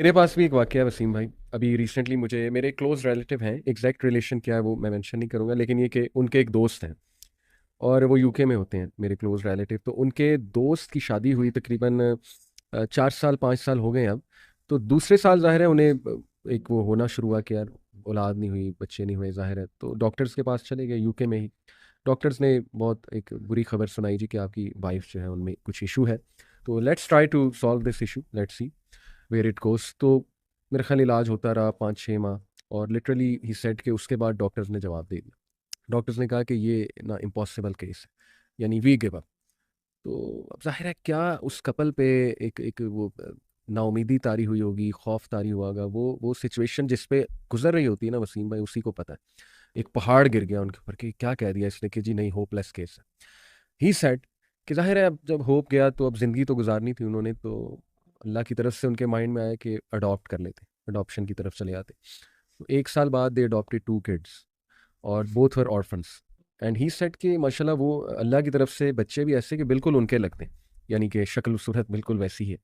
मेरे पास भी एक वाकया है वसीम भाई। अभी रिसेंटली मुझे मेरे क्लोज रिलेटिव हैं, एग्जैक्ट रिलेशन क्या है वो मैं मेंशन नहीं करूंगा, लेकिन ये कि उनके एक दोस्त हैं और वो यूके में होते हैं मेरे क्लोज रिलेटिव। तो उनके दोस्त की शादी हुई तकरीबन 4 साल 5 साल हो गए अब। तो दूसरे साल जाहिर है उन्हें एक वो होना शुरू हुआ कि यार औलाद नहीं हुई, बच्चे नहीं हुए, जाहिर है तो डॉक्टर्स के पास चले गए यूके में ही। डॉक्टर्स ने बहुत एक बुरी खबर सुनाई जी कि आपकी वाइफ जो है उनमें कुछ इशू है। तो let's try to solve this issue, let's see where it goes. तो मेरा ख्याल इलाज होता रहा 5 6 माह, और लिटरली ही सेड कि उसके बाद डॉक्टर्स ने जवाब दे दिया। डॉक्टर्स ने कहा कि ये ना इम्पॉसिबल केस है, यानी वी गिव अप। तो अब जाहिर है क्या उस कपल पे एक एक वो नाउमीदी तारी हुई होगी, खौफ तारी हुआ होगा। वो सिचुएशन जिस पे गुजर रही होती है ना वसीम भाई, उसी को पता है। एक पहाड़ गिर गया उनके ऊपर कि क्या कह दिया इसने कि जी नहीं, होपलेस केस है। ही सेड कि जाहिर है अब जब होप गया तो अब ज़िंदगी तो गुजारनी थी उन्होंने। तो अल्लाह की तरफ से उनके माइंड में आया कि अडॉप्ट कर लेते, अडॉप्शन की तरफ चले आते। तो 1 साल बाद दे अडॉप्टेड 2 किड्स और both were orphans. And he said कि माशाल्लाह वो अल्लाह की तरफ से बच्चे भी ऐसे कि बिल्कुल उनके लगते हैं, यानी कि शक्ल सूरत बिल्कुल वैसी ही है।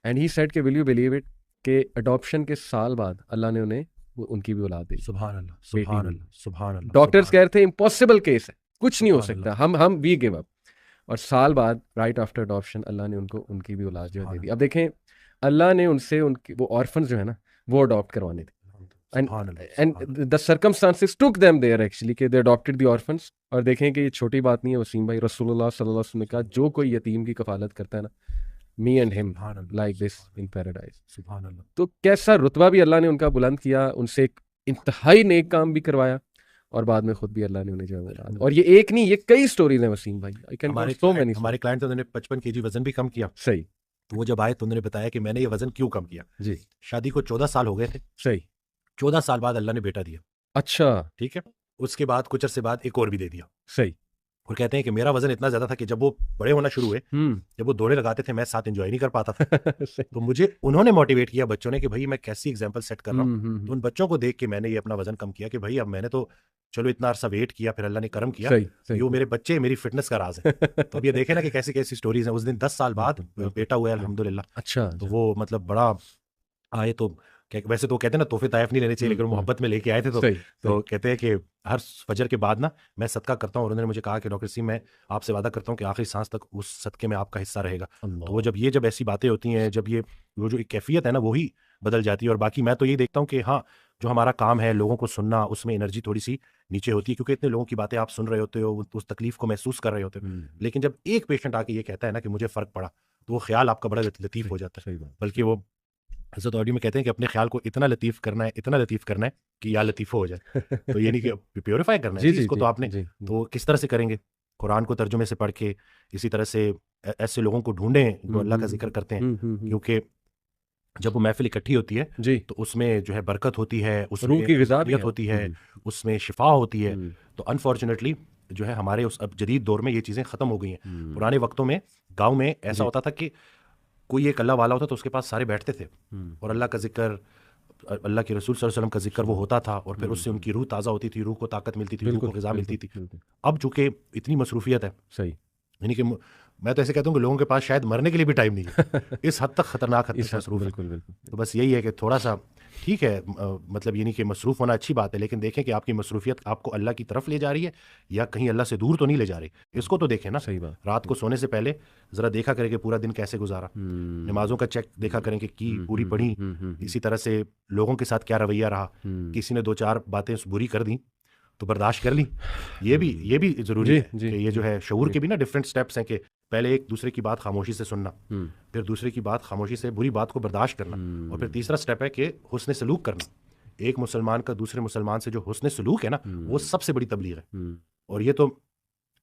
एंड ही सेड कि विल यू बिलीव इट कि अडॉप्शन के साल बाद अल्लाह ने उन्हें उनकी भी औलाद दे दी, सुभान अल्लाह, बेटी सुभान हुई। अल्लाह, सुभान अल्लाह, डॉक्टर्स सुभान कह रहे थे इम्पॉसिबल केस है, कुछ नहीं हो सुभान सकता, अल्लाह, हम वी गिव अप। और साल बाद राइट आफ्टर अडॉप्शन अल्लाह ने उनको उनकी भी औलाद जो है दे सुभान दी। अब अल्लाह, देखें अल्लाह ने उनसे उनकी वो ऑर्फन्स जो है ना वो अडॉप्ट करवाने थे। And Subhan Allah, and Subhan the circumstances took them there actually कि दे अडॉप्टेड द ऑर्फन्स। और देखें कि ये छोटी बात नहीं है वसीम भाई, रसूलुल्लाह सल्लल्लाहु अलैहि वसल्लम ने कहा जो कोई यतीम की कफालत करता है ना, me and him Allah, like this सुभान इन पैराडाइज। अल्लाह, सुभान अल्लाह। तो कैसा रुतबा भी अल्लाह ने उनका बुलंद किया, उनसे एक इंतहाई नेक काम भी करवाया, और बाद में खुद भी अल्लाह ने उन्हें जो है वो और ये एक नहीं, ये कई स्टोरीज हैं वसीम भाई। I can coat so many हमारे क्लाइंट तो उन्होंने 55 kg वजन भी कम किया। सही। तो वो जब आए तो उन्होंने बताया कि मैंने ये वजन क्यों कम किया। जी। शादी को 14 साल हो गए थे। सही। 14 साल बाद अल्लाह ने बेटा दिया। अच्छा। ठीक है। उसके बाद कुछ अरसे बाद एक और भी दे दिया। सही। और कहते हैं कि मेरा वजन इतना ज्यादा था कि जब वो बड़े होना शुरू हुए, हम्म। जब वो दौड़े लगाते थे, मैं साथ एंजॉय नहीं कर पाता था। सही। तो मुझे उन्होंने मोटिवेट किया बच्चों ने कि भाई मैं कैसी एग्जांपल सेट कर रहा हूँ। तो हम्म। उन बच्चों को देख के मैंने ये अपना वजन कम किया कि भाई अब मैंने तो चलो इतना अरसा वेट किया, फिर अल्लाह ने करम किया। सही ये सही। वो मेरे बच्चे मेरी फिटनेस का राज है। तो अब ये देखे ना कि कैसी कैसी स्टोरीज हैं। उस दिन 10 साल बाद बिल्कुल बिल्कुल बेटा हुआ है, बिल्कुल। अल्हम्दुलिल्लाह। अच्छा तो अच्छा। वो मतलब बड़ा आए तो वैसे तो कहते हैं ना तोहफे तायफ नहीं लेने चाहिए, लेकिन वो हम्म। मोहब्बत में लेके आए थे। सही तो सही। कहते हैं कि हर फजर के बाद ना मैं सदका करता हूँ, और उन्होंने मुझे कहा कि डॉक्टर सिंह मैं आपसे वादा करता हूँ कि आखिरी सांस तक उस सदके में आपका हिस्सा रहेगा। तो वो अल्लाह। जब ऐसी बातें होती हैं, जब ये वो जो एक कैफियत है ना, वो ही बदल जाती है। और बाकी मैं तो यही देखता हूँ कि हाँ, जो हमारा काम है लोगों को सुनना, उसमें एनर्जी थोड़ी सी नीचे होती है, क्योंकि इतने लोगों की बातें आप सुन रहे होते हो, उस तकलीफ को महसूस कर रहे होते हो। लेकिन जब एक पेशेंट आके ये कहता है ना कि मुझे फर्क पड़ा, तो वो ख्याल आपका बड़ा लतीफ सही हो जाता है। सही बात। बल्कि वो हज़रत ऑडी में कहते हैं कि अपने ख्याल को इतना लतीफ़ करना है, इतना लतीफ़ करना है कि या लतीफ़ो हो जाए। तो ये नहीं कि प्यूरीफाई करना है जी जी जी इसको, जी तो आपने जी जी। तो किस तरह से करेंगे? कुरान को तर्जुमे से पढ़ के, इसी तरह से ऐसे लोगों को ढूँढें जो अल्लाह का ज़िक्र करते हैं। हम्म। क्योंकि जब वो महफ़िल इकट्ठी होती है, जी। तो उसमें जो है बरकत होती है, रूह उसमें की ग़िज़ा भी रूहानियत है। होती है, उसमें शिफ़ा होती है। हम्म। तो अनफॉर्चुनेटली जो है हमारे उस अब जदीद दौर में ये चीज़ें ख़त्म हो गई हैं। हम्म। पुराने वक़्तों में गाँव में ऐसा जी। होता था कि कोई एक अल्लाह वाला होता तो उसके पास सारे बैठते थे, और हम्म। अल्लाह का ज़िक्र, अल्लाह के रसूल सल्लल्लाहु अलैहि वसल्लम का ज़िक्र वो होता था, और फिर उससे हम्म। उनकी रूह ताज़ा होती थी, रूह को ताकत मिलती थी, रूह को बिल्कुल ग़िज़ा मिलती बिल्कुल थी। बिल्कुल। अब चूँकि इतनी मसरूफ़ियत है, सही। यानी कि मैं तो ऐसे कहता हूँ कि लोगों के पास शायद मरने के लिए भी टाइम नहीं है। इस हद तक ख़तरनाक हद इस तक हद मसरूफ़ है। बिल्कुल बिल्कुल। तो बस यही है कि थोड़ा-सा ठीक है, मतलब ये नहीं कि मसरूफ़ होना अच्छी बात है, लेकिन देखें कि आपकी मसरूफ़ियत आपको अल्लाह की तरफ ले जा रही है या कहीं अल्लाह से दूर तो नहीं ले जा रही। इसको तो देखें ना। सही बात। रात को सोने से पहले ज़रा देखा करें कि पूरा दिन कैसे गुज़ारा। नमाज़ों का चेक देखा करें कि पूरी पढ़ी। इसी तरह से लोगों के साथ क्या रवैया रहा। किसी ने 2-4 बातें बुरी कर दी तो बर्दाश्त कर ली। ये भी ज़रूरी जी है जी कि ये जो जी है शऊर जी। के भी ना डिफरेंट स्टेप्स हैं कि पहले एक दूसरे की बात खामोशी से सुनना, फिर दूसरे की बात खामोशी से बुरी बात को बर्दाश्त करना, और फिर तीसरा स्टेप है कि हुस्न सलूक करना। एक मुसलमान का दूसरे मुसलमान से जो हुस्न सलूक है ना, वो सबसे बड़ी तबलीग है। और ये तो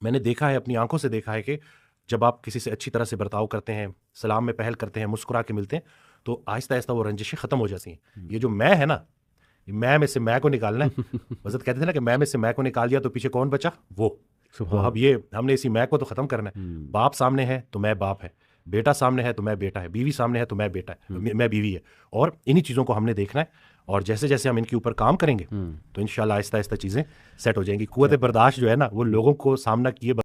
मैंने देखा है, अपनी आंखों से देखा है कि जब आप किसी से अच्छी तरह से बर्ताव करते हैं, सलाम में पहल करते हैं, मुस्कुरा के मिलते हैं, तो आहिस्ता आहिस्ता वो रंजिशें ख़त्म हो जाती हैं। ये जो मैं है ना, मैं में से मैं को निकालना है। हज़रत कहते थे ना कि मैं में से मैं को निकाल दिया तो पीछे कौन बचा? वो। तो अब ये हमने इसी मैं को तो ख़त्म करना है। बाप सामने है तो मैं बाप है, बेटा सामने है तो मैं बेटा है, बीवी सामने है तो मैं बेटा है, मैं बीवी है। और इन्हीं चीज़ों को हमने देखना है, और जैसे जैसे हम इनके ऊपर काम करेंगे तो इंशाल्लाह आहिस्ता आहिस्ता चीज़ें सेट हो जाएंगी। कुव्वत बर्दाश्त जो है ना, वो लोगों को सामना किए